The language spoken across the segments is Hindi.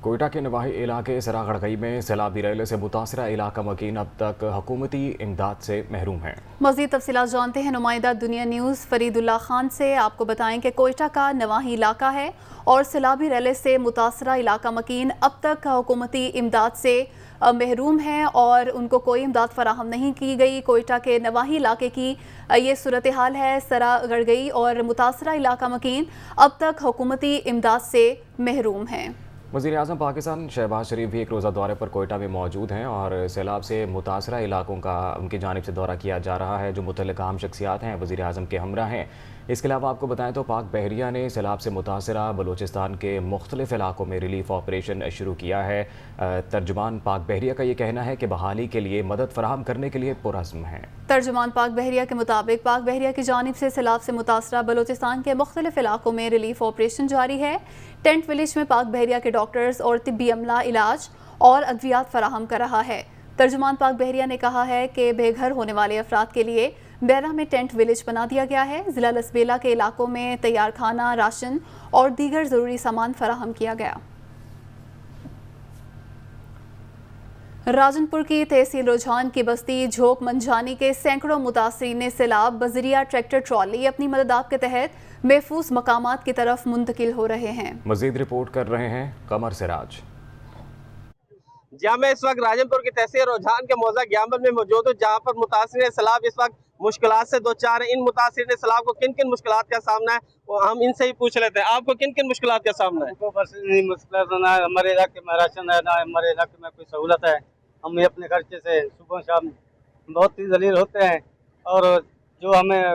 कोयटा के नवाही इलाके सरागढ़गई में सैलाबी रेले से मुतासरा इलाका मकीन अब तक हुकूमती इमदाद से महरूम है। मज़ीद तफसीलात जानते हैं नुमाइंदा दुनिया न्यूज़ फरीदुल्ला खान से। आपको बताएं कि कोयटा का नवाही इलाका है और सैलाबी रेले से मुतासरा इलाका मकीन अब तक हुकूमती इमदाद से महरूम है और उनको कोई इमदाद फराहम नहीं की गई। कोयटा के नवाही इलाके की ये सूरत हाल है। सरागढ़गई और मुतासरा इलाका मकीन अब तक हुकूमती इमदाद से महरूम है। वज़ीर आज़म पाकिस्तान शहबाज शरीफ भी एक रोज़ा दौरे पर कोयटा में मौजूद हैं और सैलाब से मुतासरा इलाकों का उनकी जानिब से दौरा किया जा रहा है। जो मुतल्लिक़ अहम शख्सियात हैं वज़ीर आज़म के हमरा हैं। इसके अलावा आपको बताएं तो पाक बहरिया ने सैलाब से मुतासरा बलूचिस्तान के मुख्तलिफ इलाकों में रिलीफ ऑपरेशन शुरू किया है। तर्जुमान पाक बहरिया का ये कहना है कि बहाली के लिए मदद फराहम करने के लिए पुरअज़्म है। तर्जुमान पाक बहरिया के मुताबिक पाक बहरिया की जानिब से सैलाब से मुतासरा बलूचिस्तान के मुख्तलिफ इलाकों में रिलीफ ऑपरेशन जारी है। टेंट विलेज में पाक बहरिया के डॉक्टर्स और तिब्बी अमला इलाज और अद्वियात फराहम कर रहा है। तर्जुमान पाक बहरिया ने कहा है कि बेघर होने वाले अफराद के लिए बैरा में टेंट विलेज बना दिया गया है। ज़िला लसबेला के इलाकों में तैयार खाना, राशन और दीगर ज़रूरी सामान फराहम किया गया। राजनपुर की तहसील रुझान की बस्ती झोंक मंझानी के सैकड़ों मुतासरीन ने सैलाब बजरिया ट्रैक्टर ट्रॉली अपनी मदद आप के तहत महफूज मकामात की तरफ मुंतकिल हो रहे हैं। मजीद रिपोर्ट कर रहे हैं कमर सिराज। जहाँ मैं इस वक्त राजनपुर की तहसील रुझान के मौजा ग्यामर में मौजूद हूँ, जहाँ पर मुतासरीन सैलाब इस वक्त मुश्किलात से दो चार है। इन मुतासरीन सैलाब को किन किन मुश्किलात का सामना है वो हम इनसे ही पूछ लेते हैं। आपको किन किन मुश्किलात का सामना है? बस मुश्किल ना हमारे इलाके में राशन है, ना हमारे इलाके में कोई सहूलत है। हम अपने खर्चे से सुबह शाम बहुत ही जलील होते हैं और जो हमें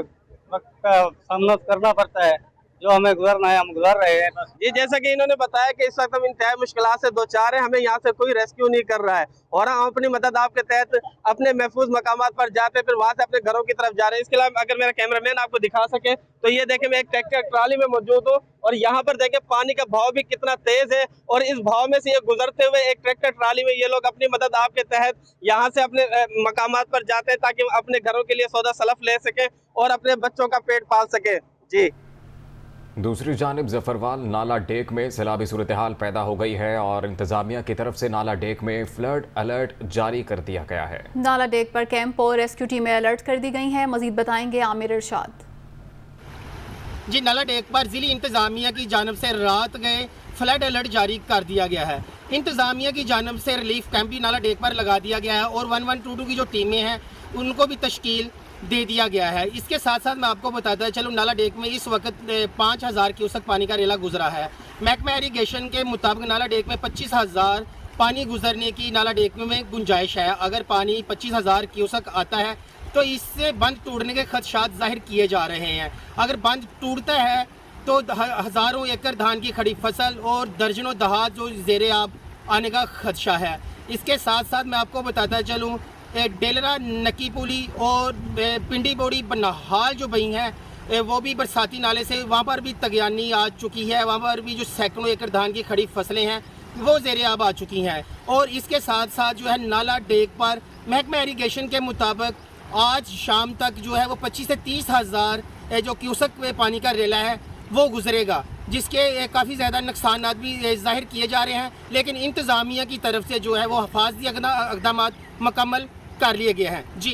वक्त का सामना करना पड़ता है, जो हमें गुजरना है हम गुजर रहे हैं। जी, जैसा कि इन्होंने बताया कि इस वक्त हम इंतहाई मुश्किलात से दो चार है, हमें यहाँ से कोई रेस्क्यू नहीं कर रहा है और हम अपनी मदद आपके तहत अपने महफूज मकामात पर जाते फिर वहाँ से अपने घरों की तरफ जा रहे हैं। इसके अलावा अगर मेरा कैमरामैन आपको दिखा सके तो ये देखें, मैं एक ट्रैक्टर ट्राली में मौजूद हूँ और यहाँ पर देखें पानी का बहाव भी कितना तेज है और इस बहाव में से ये गुजरते हुए एक ट्रैक्टर ट्राली में ये लोग अपनी मदद आपके तहत यहाँ से अपने मकामात पर जाते हैं ताकि अपने घरों के लिए सौदा सलफ ले सके और अपने बच्चों का पेट पाल सके। जी, दूसरी जानिब जफरवाल नाला डेक में सैलाबी सूरत हाल पैदा हो गई है और इंतजामिया की तरफ से नाला डेक में फ्लड अलर्ट जारी कर दिया गया है। नाला डेक पर कैंप और रेस्क्यू टीमें अलर्ट कर दी गई हैं। मजीद बताएंगे आमिर इरशाद। जी, नाला डेक पर जिली इंतजामिया की जानब से रात गए फ्लड अलर्ट जारी कर दिया गया है। इंतजामिया की जानब से रिलीफ कैंप भी नाला डेक पर लगा दिया गया है और 1122 की जो टीमें हैं उनको भी तश्कील दे दिया गया है। इसके साथ साथ मैं आपको बताता चलूँ, नाला डेक में इस वक्त 5000 क्यूसेक पानी का रेला गुजरा है। महकमा इरीगेशन के मुताबिक नाला डेक में 25,000 पानी गुजरने की नाला डेक में गुंजाइश है। अगर पानी 25,000 क्यूसेक आता है तो इससे बंद टूटने के खदशात जाहिर किए जा रहे हैं। अगर बंद टूटता है तो हज़ारों एकड़ धान की खड़ी फसल और दर्जनों दहात जो ज़ेरे आब आने का खदशा है। इसके साथ साथ मैं आपको बताता चलूँ, डेलरा, नकी पुली और पिंडी बोड़ी बनहाल जो बही हैं वो भी बरसाती नाले से वहाँ पर भी तगयानी आ चुकी है। वहाँ पर भी जो सैकड़ों एकड़ धान की खड़ी फसलें हैं वो ज़ेरे आब आ चुकी हैं। और इसके साथ साथ जो है नाला डेक पर महकमा इरीगेशन के मुताबिक आज शाम तक जो है वो 25 से 30,000 जो क्यूसेक पानी का रेला है वो गुजरेगा, जिसके काफ़ी ज़्यादा नुकसान भी जाहिर किए जा रहे हैं। लेकिन इंतज़ामिया की तरफ से जो है वो हिफाजती इक़दाम मुकम्मल कर लिए गए हैं। जी।